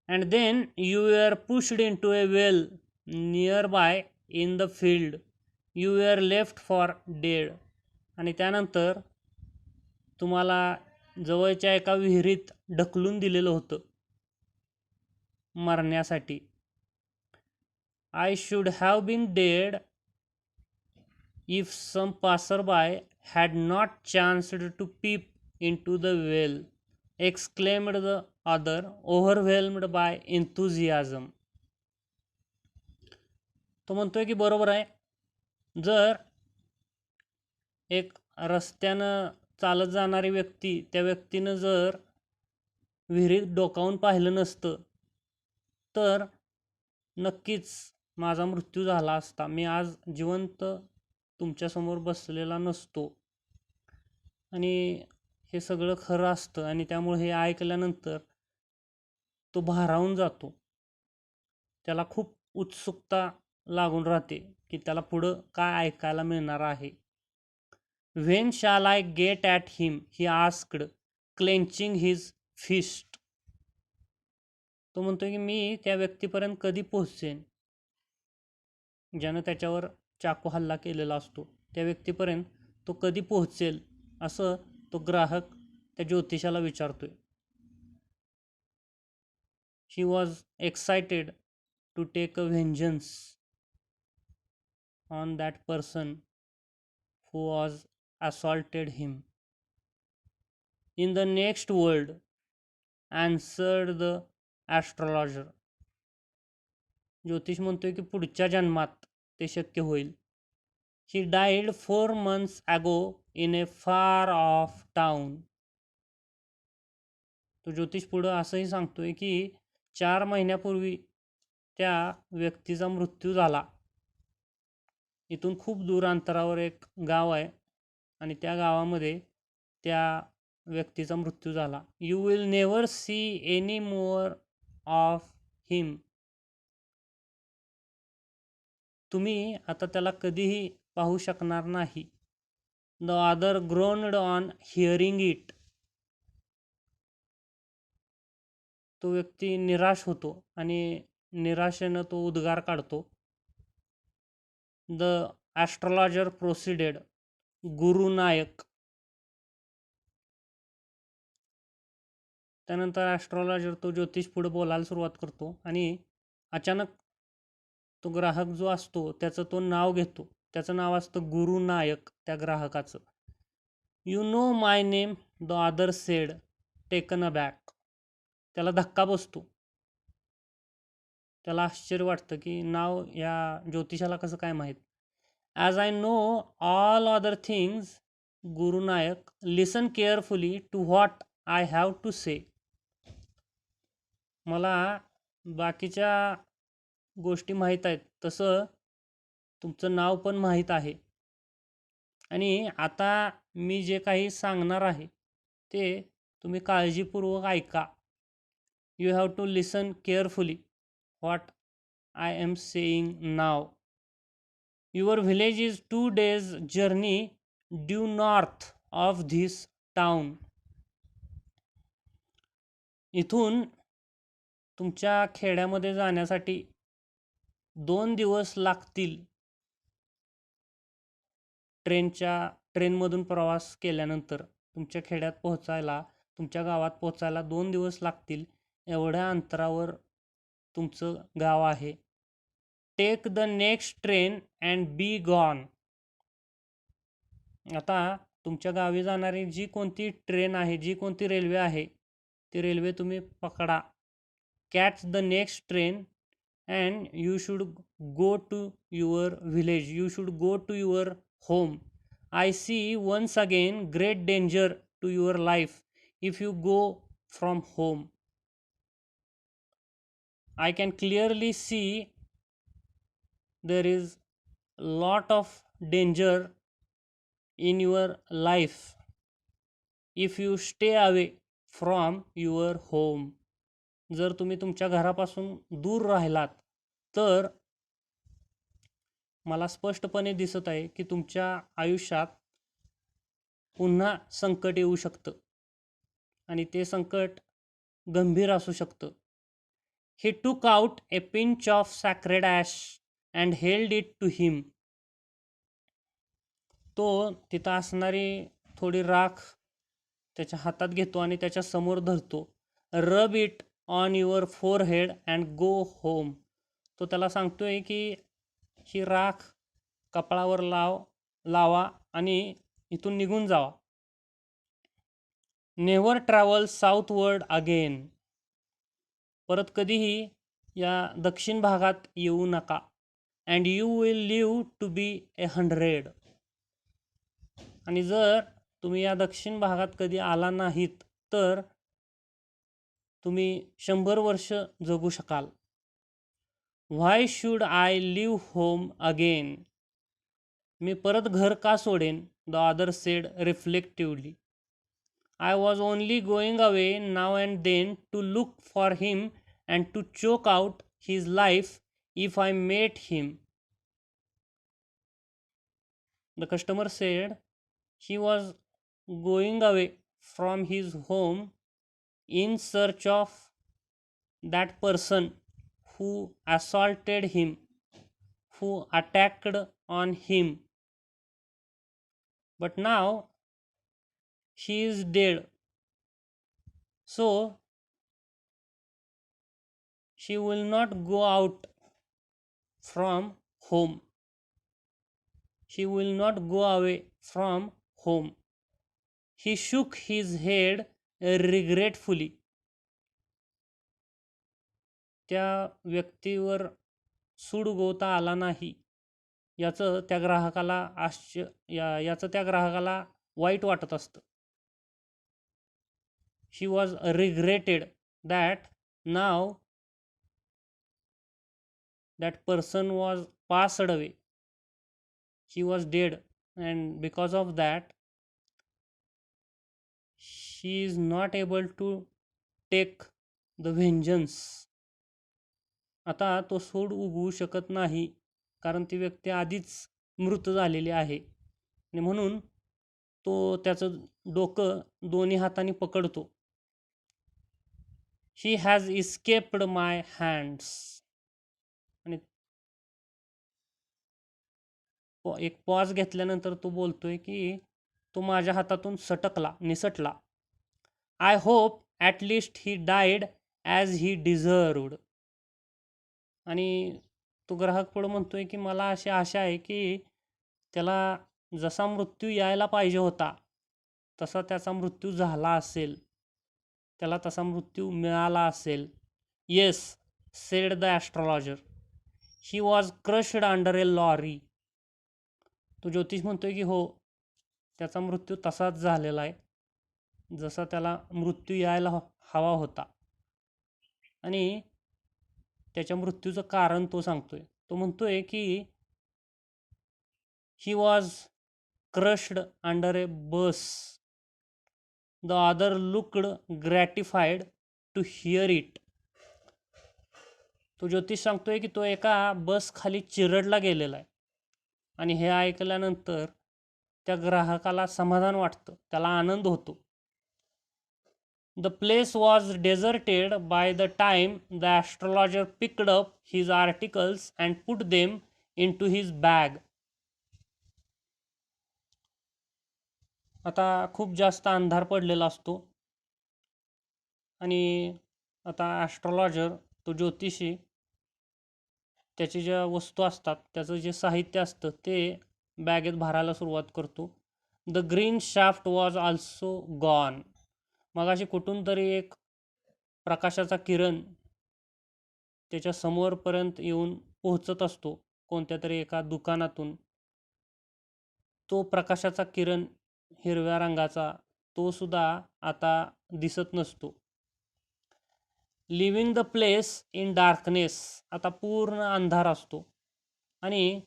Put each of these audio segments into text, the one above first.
and then you were pushed into a well nearby in the field. You were left for dead. आणि त्यानंतर तुम्हाला जवळच्या एका विहिरीत ढकलून दिलेलं होतं मरण्यासाठी. I should have been dead if some passerby had not chanced to peep into the well, exclaimed the other, overwhelmed by enthusiasm. तो म्हणतोय की बरोबर आहे, जर एक रस्त्यानं चालत जाणारी व्यक्ती त्या व्यक्तीनं जर विहिरीत डोकावून पाहिलं नसतं तर नक्कीच माझा मृत्यू झाला असता. मी आज जिवंत तुमच्यासमोर बसलेला नसतो. आणि हे सगळं खरं असतं आणि त्यामुळे हे ऐकल्यानंतर तो भारावून जातो. त्याला खूप उत्सुकता लागून राहते की त्याला पुढं काय ऐकायला मिळणार आहे. When shall I get at him? he asked, clenching his fist. तो म्हणतोय की मी त्या व्यक्तीपर्यंत कधी पोहोचेन ज्यानं त्याच्यावर चाकू हल्ला केलेला असतो. त्या व्यक्तीपर्यंत तो कधी पोहोचेल असं तो ग्राहक त्या ज्योतिषाला विचारतोय. He was excited to take a vengeance on that person who was assaulted him. In the next world, answered the astrologer. ज्योतिष म्हणतोय की पुढच्या जन्मात ते शक्य होईल. He died 4 months ago in a far off town. तो ज्योतिष पुढं असंही सांगतोय की 4 महिन्यापूर्वी त्या व्यक्तीचा मृत्यू झाला. इथून खूप दूर अंतरावर एक गाव आहे आणि त्या गावामध्ये त्या व्यक्तीचा मृत्यू झाला. You will never see any more of him. तुम्ही आता त्याला कधीही पाहू शकणार नाही. The other groaned on hearing it. तो व्यक्ती निराश होतो आणि निराशेनं तो उद्गार काढतो. The astrologer proceeded. Guru Nayak. त्यानंतर ॲस्ट्रॉलॉजर तो ज्योतिष पुढे बोलायला सुरुवात करतो आणि अचानक तो ग्राहक जो असतो त्याचं तो नाव घेतो. त्याचं नाव असतं गुरु नायक त्या ग्राहकाचं. You know my name, the other said, taken aback. त्याला धक्का बसतो. त्याला आश्चर्य वाटतं की नाव या ज्योतिषाला कसं काय माहीत. As I know all other things, Guru Nayak, listen carefully to what I have to say. मला बाकीच्या गोष्टी माहीत आहेत तसं तुमचं नाव पण माहीत आहे आणि आता मी जे काही सांगणार आहे ते तुम्ही काळजीपूर्वक ऐका. You have to listen carefully what I am saying now. Your village is 2 days journey due north of this town. इथून तुमच्या खेड्यामध्ये जाण्यासाठी 2 दिवस लागतील. ट्रेनमधून प्रवास केल्यानंतर तुमच्या खेड्यात पोहोचायला, तुमच्या गावात पोहोचायला 2 दिवस लागतील. एवढ्या अंतरावर तुमचं गाव आहे. Take the next train and be gone. आता तुमच्या गावी जाणारी जी कोणती ट्रेन आहे, जी कोणती रेल्वे आहे ती रेल्वे तुम्ही पकडा. Catch the next train and you should go to your village. You should go to your home. I see once again great danger to your life if you go from home. I can clearly see there is lot of danger in your life if you stay away from your home. जर तुम्ही तुमच्या घरापासून दूर राहिलात तर मला स्पष्टपणे दिसत आहे की तुमच्या आयुष्यात पुन्हा संकट येऊ शकतं आणि ते संकट गंभीर असू शकतं. He took out a pinch of sacred ash and held it to him. तो तिथं असणारी थोडी राख त्याच्या हातात घेतो आणि त्याच्या समोर धरतो. Rub it on your forehead and go home. तो त्याला सांगतोय की ही राख कपाळावर लावा आणि इथून निघून जावा. Never travel southward again. परत कधीही या दक्षिण भागात येऊ नका. And you will live to be 100. आणि जर तुम्ही या दक्षिण भागात कधी आला नाहीत तर तुम्ही 100 वर्ष जगू शकाल. Why should I leave home again. मी परत घर का सोडेन. The other said reflectively. I was only going away now and then to look for him and to choke out his life if I met him. The customer said he was going away from his home in search of that person who assaulted him, who attacked on him. But now he is dead. So she will not go out from home. She will not go away from home. He shook his head regretfully. त्या व्यक्तीवर सूड उगवता आला नाही याचं त्या ग्राहकाला वाईट वाटत असतं. He was regretted that now that person was passed away. He was dead, and because of that he is not able to take the vengeance. आता तो सूड उगवू शकत नाही कारण ती व्यक्ती आधीच मृत झालेली आहे आणि म्हणून तो त्याचं डोकं दोन्ही हाताने पकडतो. He has escaped my hands. आणि एक पॉज घेतल्यानंतर तो बोलतोय की तो माझ्या हातातून निसटला. I hope at least he died as he deserved. आणि तो ग्राहक पुढं म्हणतोय की मला अशी आशा आहे की त्याला जसा मृत्यू यायला पाहिजे होता तसा त्याचा मृत्यू झाला असेल, त्याला तसा मृत्यू मिळाला असेल. Yes, said the astrologer. He was crushed under a lorry. तो ज्योतिष म्हणतोय की हो, त्याचा मृत्यू तसाच झालेला आहे जसा त्याला मृत्यू यायला हवा होता. आणि त्याच्या मृत्यूचं कारण तो सांगतोय. तो म्हणतोय की he was crushed under a bus. The other looked gratified to hear it. तो ज्योतिष सांगतोय की तो एका बस खाली चिरडला गेलेला आहे आणि हे ऐकल्यानंतर त्या ग्राहकाला समाधान वाटतं, त्याला आनंद होतो. The place was deserted by the time the astrologer picked up his articles and put them into his bag. आता खूप जास्त अंधार पडलेला असतो आणि आता ॲस्ट्रॉलॉजर, तो ज्योतिषी, त्याची ज्या वस्तू असतात, त्याचं जे साहित्य असतं ते बॅगेत भरायला सुरुवात करतो. The green shaft was also gone. मग अशी कुठून तरी एक प्रकाशाचा किरण त्याच्या समोरपर्यंत येऊन पोहोचत असतो कोणत्या तरी एका दुकानातून. तो प्रकाशाचा किरण हिरव्या रंगाचा तो सुद्धा आता दिसत नसतो. Leaving the place in darkness. आता पूर्ण अंधार असतो आणि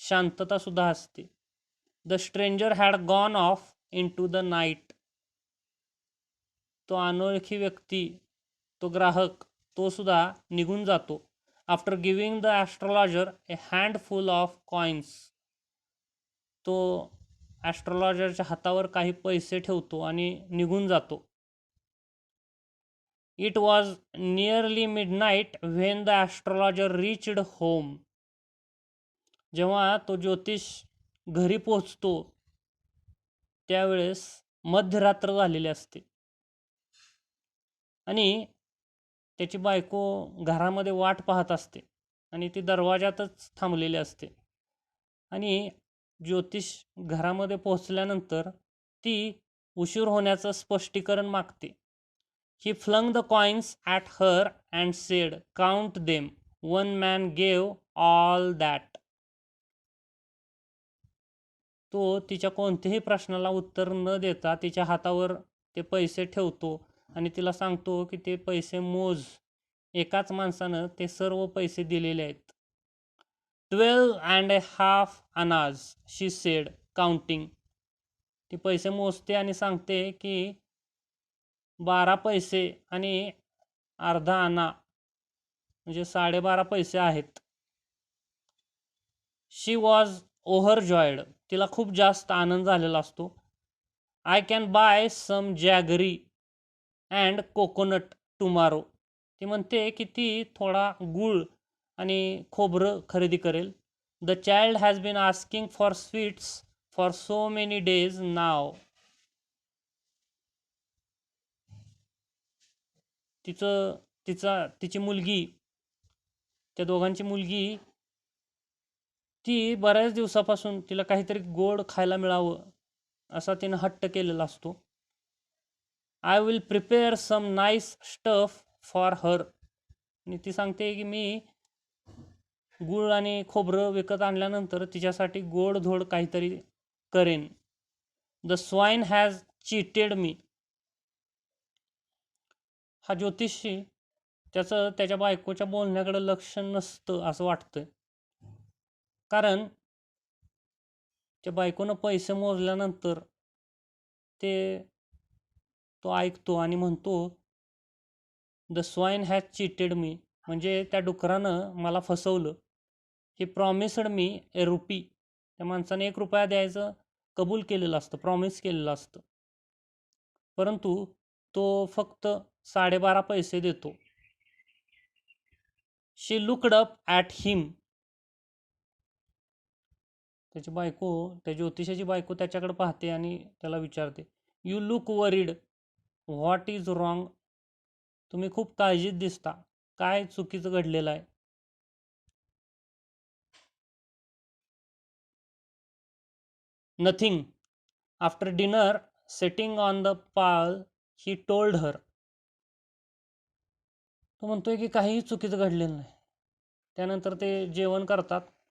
शांतता सुद्धा असते. The stranger had gone off into the night. तो अनोळखी व्यक्ती, तो ग्राहक, तो सुद्धा निघून जातो. After giving the astrologer a handful of coins. तो ॲस्ट्रॉलॉजरच्या हातावर काही पैसे ठेवतो आणि निघून जातो. It was nearly midnight when the astrologer reached home. जेव्हा तो ज्योतिष घरी पोचतो त्यावेळेस मध्यरात्र झालेली असते आणि त्याची बायको घरामध्ये वाट पाहत असते आणि ती दरवाजातच थांबलेली असते. आणि ज्योतिष घरामध्ये पोहोचल्यानंतर ती उशीर होण्याचं स्पष्टीकरण मागते. He flung the coins at her and said, count them, one man gave all that. तो तिच्या कोणत्याही प्रश्नाला उत्तर न देता तिच्या हातावर ते पैसे ठेवतो आणि तिला सांगतो की ते पैसे मोज. एकाच माणसानं ते सर्व पैसे दिलेले आहेत. 12.5 आनाज, शी सेड, काउंटिंग. ती पैसे मोजते आणि सांगते की 12 पैसे आणि अर्धा आना म्हणजे 12.5 पैसे आहेत. She was overjoyed. तिला खूप जास्त आनंद झालेला असतो. I can buy some jaggery and coconut tomorrow. ती म्हणते की ती थोडा गूळ आणि खोबरं खरेदी करेल. The child has been asking for sweets for so many days now. तिची मुलगी, त्या दोघांची मुलगी, ती बऱ्याच दिवसापासून तिला काहीतरी गोड खायला मिळावं असा तिनं हट्ट केलेला असतो. I will prepare some nice stuff for her. आणि ती सांगते की मी गूळ आणि खोबरं विकत आणल्यानंतर तिच्यासाठी गोडधोड काहीतरी करेन. द स्वाईन हॅज चीटेड मी. हा ज्योतिषी त्याच्या बायकोच्या बोलण्याकडे लक्ष नसतं असं वाटतं. कारण त्या बायकोनं पैसे मोजल्यानंतर तो ऐकतो आणि म्हणतो, द स्वाईन हॅज चीटेड मी, म्हणजे त्या डुकरानं मला फसवलं. He promised me A RuPay. त्या माणसाने 1 रुपया द्यायचं कबूल केलेलं असतं, प्रॉमिस केलेलं असतं, परंतु तो फक्त 12.5 पैसे देतो. शी लुकड अप ॲट हिम. त्याची बायको, त्या ज्योतिषाची बायको त्याच्याकडे पाहते आणि त्याला विचारते, you look worried, what is wrong. तुम्ही खूप काळजीत दिसता, काय चुकीचं घडलेलं आहे. Nothing. After dinner, setting on the Pal, he told her. तो म्हणतोय की काहीही चुकीचं घडलेलं नाही. त्यानंतर ते जेवण करतात